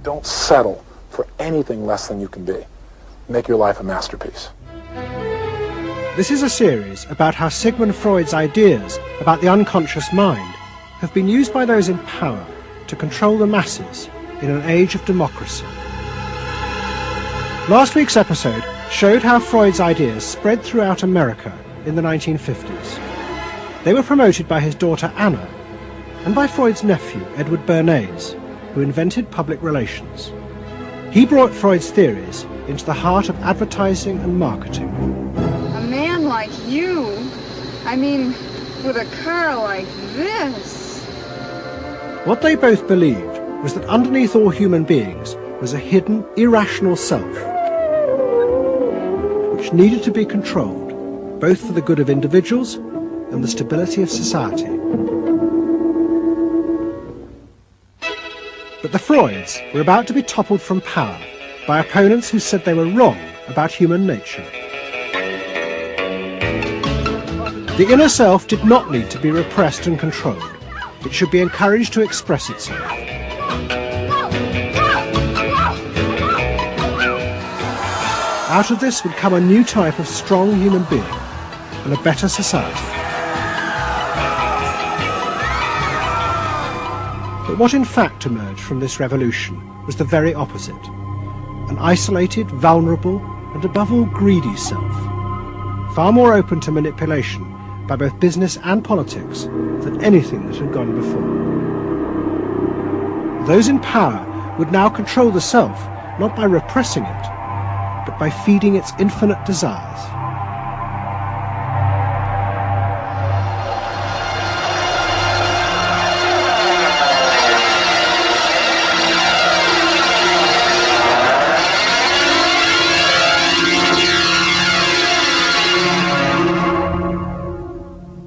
Don't settle for anything less than you can be. Make your life a masterpiece. This is a series about how Sigmund Freud's ideas about the unconscious mind have been used by those in power to control the masses in an age of democracy. Last week's episode showed how Freud's ideas spread throughout America in the 1950s. They were promoted by his daughter Anna and by Freud's nephew Edward Bernays, who invented public relations. He brought Freud's theories into the heart of advertising and marketing. A man like you, I mean, with a car like this. What they both believed was that underneath all human beings was a hidden, irrational self, which needed to be controlled, both for the good of individuals and the stability of society. But the Freuds were about to be toppled from power by opponents who said they were wrong about human nature. The inner self did not need to be repressed and controlled. It should be encouraged to express itself. Out of this would come a new type of strong human being and a better society. But what in fact emerged from this revolution was the very opposite. An isolated, vulnerable, and above all greedy self, far more open to manipulation by both business and politics than anything that had gone before. Those in power would now control the self, not by repressing it, but by feeding its infinite desires.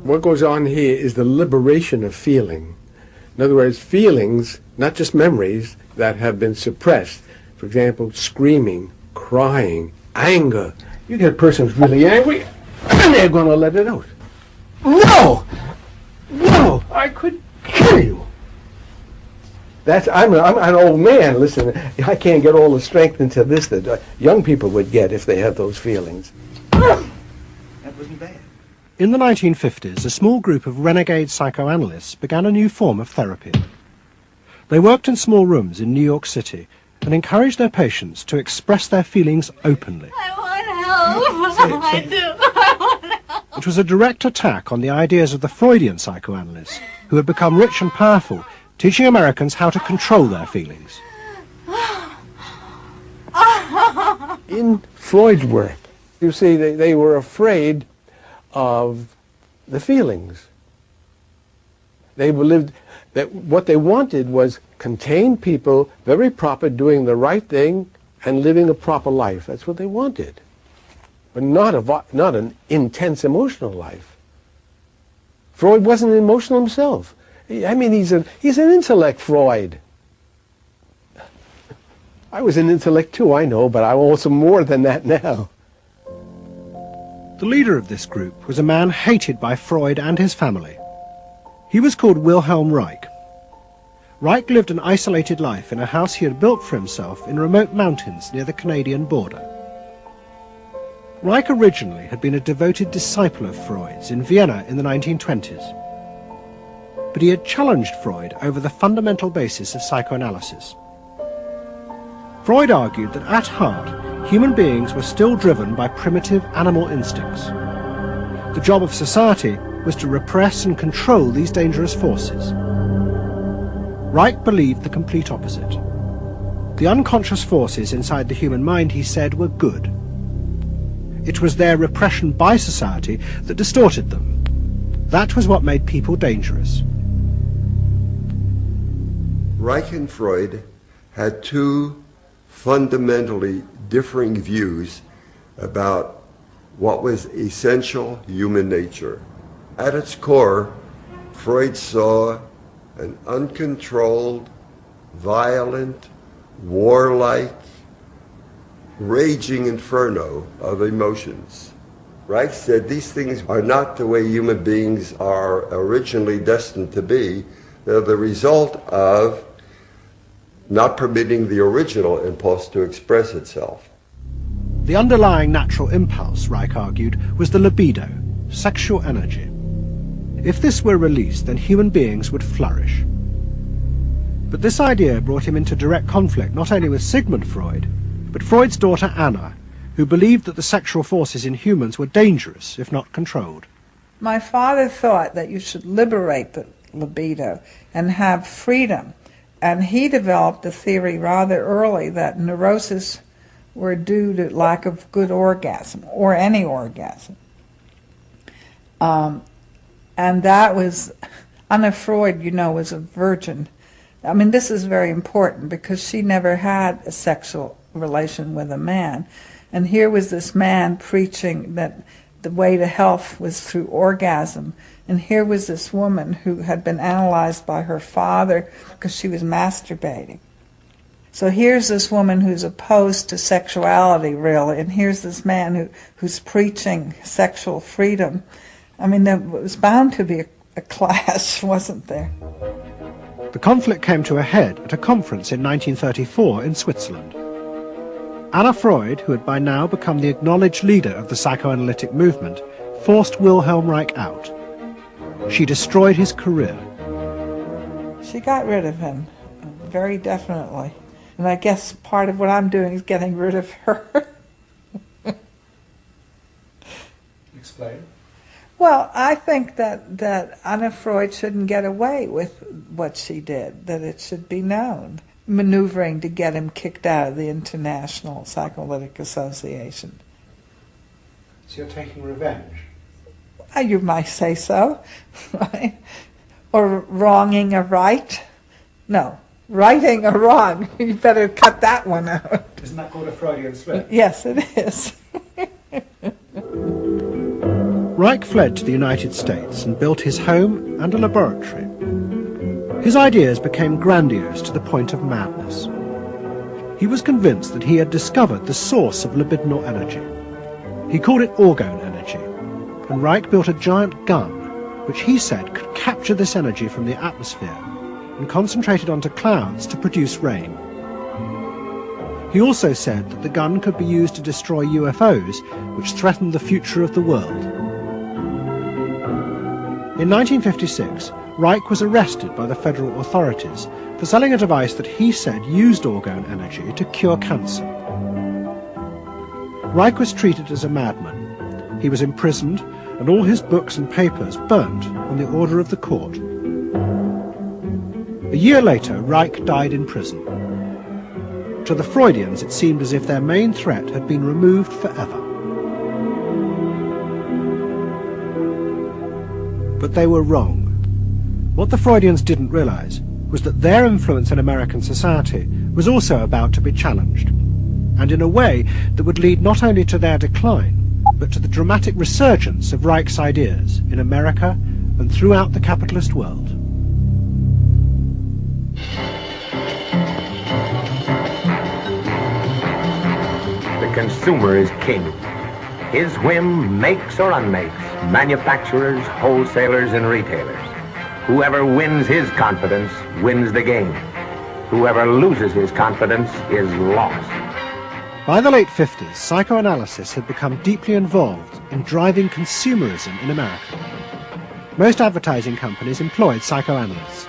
What goes on here is the liberation of feeling. In other words, feelings, not just memories, that have been suppressed. For example, screaming, crying, anger. You get a person who's really angry, and they're going to let it out. No! No! I could kill you! I'm an old man, listen, I can't get all the strength into this that young people would get if they had those feelings. That wasn't bad. In the 1950s, a small group of renegade psychoanalysts began a new form of therapy. They worked in small rooms in New York City and encouraged their patients to express their feelings openly. I want help. I do. I want help. It was a direct attack on the ideas of the Freudian psychoanalysts, who had become rich and powerful, teaching Americans how to control their feelings. In Freud's work, you see, they were afraid of the feelings. They believed that what they wanted was contained people, very proper, doing the right thing and living a proper life. That's what they wanted. But not an intense emotional life. Freud wasn't emotional himself. I mean, he's an intellect, Freud. I was an intellect too, I know, but I'm also more than that now. The leader of this group was a man hated by Freud and his family. He was called Wilhelm Reich. Reich lived an isolated life in a house he had built for himself in remote mountains near the Canadian border. Reich originally had been a devoted disciple of Freud's in Vienna in the 1920s. But he had challenged Freud over the fundamental basis of psychoanalysis. Freud argued that at heart, human beings were still driven by primitive animal instincts. The job of society was to repress and control these dangerous forces. Reich believed the complete opposite. The unconscious forces inside the human mind, he said, were good. It was their repression by society that distorted them. That was what made people dangerous. Reich and Freud had two fundamentally differing views about what was essential human nature. At its core, Freud saw an uncontrolled, violent, warlike, raging inferno of emotions. Reich said these things are not the way human beings are originally destined to be. They're the result of not permitting the original impulse to express itself. The underlying natural impulse, Reich argued, was the libido, sexual energy. If this were released, then human beings would flourish. But this idea brought him into direct conflict not only with Sigmund Freud, but Freud's daughter Anna, who believed that the sexual forces in humans were dangerous if not controlled. My father thought that you should liberate the libido and have freedom, and he developed a theory rather early that neurosis were due to lack of good orgasm, or any orgasm. And that was, Anna Freud, you know, was a virgin. I mean, this is very important because she never had a sexual relation with a man. And here was this man preaching that the way to health was through orgasm. And here was this woman who had been analyzed by her father because she was masturbating. So here's this woman who's opposed to sexuality, really, and here's this man who's preaching sexual freedom. I mean, there was bound to be a clash, wasn't there? The conflict came to a head at a conference in 1934 in Switzerland. Anna Freud, who had by now become the acknowledged leader of the psychoanalytic movement, forced Wilhelm Reich out. She destroyed his career. She got rid of him, very definitely. And I guess part of what I'm doing is getting rid of her. Explain. Well, I think that Anna Freud shouldn't get away with what she did, that it should be known. Maneuvering to get him kicked out of the International Psychoanalytic Association. So you're taking revenge? You might say so, right? Or wronging a right? No, righting a wrong. You better cut that one out. Isn't that called a Freudian slip? Yes, it is. Reich fled to the United States and built his home and a laboratory. His ideas became grandiose to the point of madness. He was convinced that he had discovered the source of libidinal energy. He called it orgone energy, and Reich built a giant gun, which he said could capture this energy from the atmosphere and concentrate it onto clouds to produce rain. He also said that the gun could be used to destroy UFOs, which threatened the future of the world. In 1956, Reich was arrested by the federal authorities for selling a device that he said used orgone energy to cure cancer. Reich was treated as a madman. He was imprisoned and all his books and papers burnt on the order of the court. A year later, Reich died in prison. To the Freudians, it seemed as if their main threat had been removed forever. But they were wrong. What the Freudians didn't realize was that their influence in American society was also about to be challenged, and in a way that would lead not only to their decline, but to the dramatic resurgence of Reich's ideas in America and throughout the capitalist world. The consumer is king. His whim makes or unmakes manufacturers, wholesalers, and retailers. Whoever wins his confidence wins the game. Whoever loses his confidence is lost. By the late 50s, psychoanalysis had become deeply involved in driving consumerism in America. Most advertising companies employed psychoanalysts,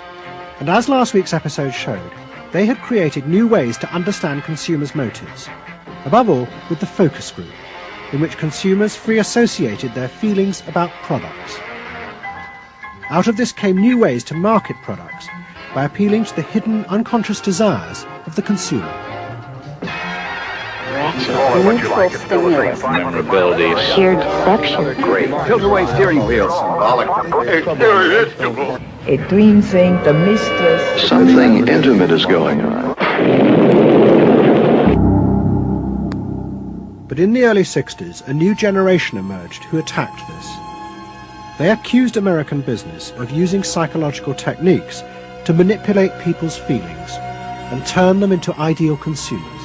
and as last week's episode showed, they had created new ways to understand consumers' motives, above all with the focus group, in which consumers free associated their feelings about products. Out of this came new ways to market products by appealing to the hidden unconscious desires of the consumer. Neutral stimulus, Memorability, sheer deception, tilt-away steering wheel, a dream thing, the mistress. something intimate is going on. But in the early 60s, a new generation emerged who attacked this. They accused American business of using psychological techniques to manipulate people's feelings and turn them into ideal consumers.